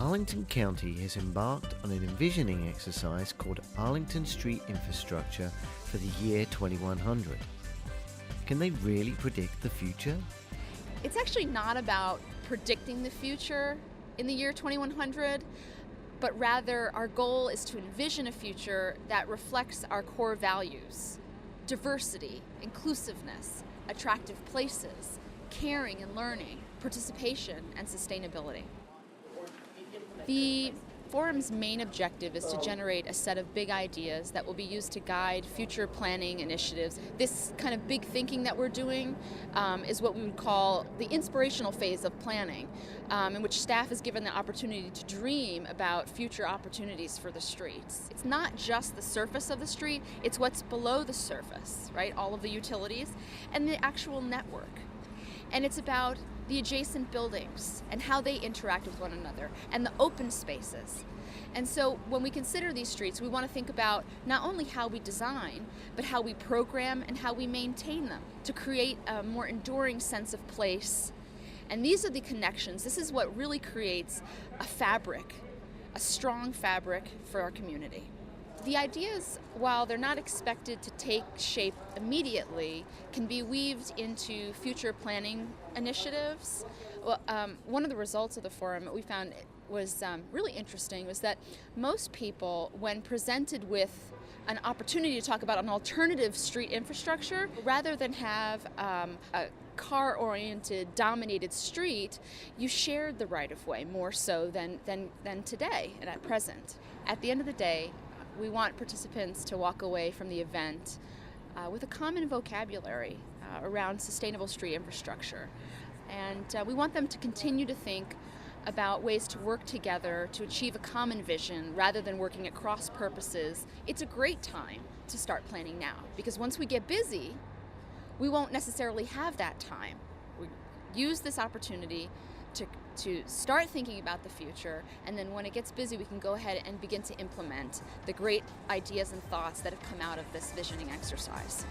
Arlington County has embarked on an envisioning exercise called Arlington Street Infrastructure for the year 2100. Can they really predict the future? It's actually not about predicting the future in the year 2100, but rather our goal is to envision a future that reflects our core values: diversity, inclusiveness, attractive places, caring and learning, participation, and sustainability. The forum's main objective is to generate a set of big ideas that will be used to guide future planning initiatives. This kind of big thinking that we're doing is what we would call the inspirational phase of planning, in which staff is given the opportunity to dream about future opportunities for the streets. It's not just the surface of the street, it's what's below the surface, right? All of the utilities and the actual network. And it's about the adjacent buildings and how they interact with one another and the open spaces. And so when we consider these streets, we want to think about not only how we design, but how we program and how we maintain them to create a more enduring sense of place. And these are the connections. This is what really creates a fabric, a strong fabric for our community. The ideas, while they're not expected to take shape immediately, can be weaved into future planning initiatives. Well, one of the results of the forum that we found was really interesting was that most people, when presented with an opportunity to talk about an alternative street infrastructure, rather than have a car-oriented, dominated street, you shared the right-of-way more so than today and at present. At the end of the day, we want participants to walk away from the event with a common vocabulary around sustainable street infrastructure. And we want them to continue to think about ways to work together to achieve a common vision rather than working at cross purposes. It's a great time to start planning now, because once we get busy, we won't necessarily have that time. We use this opportunity to start thinking about the future, and then when it gets busy, we can go ahead and begin to implement the great ideas and thoughts that have come out of this visioning exercise.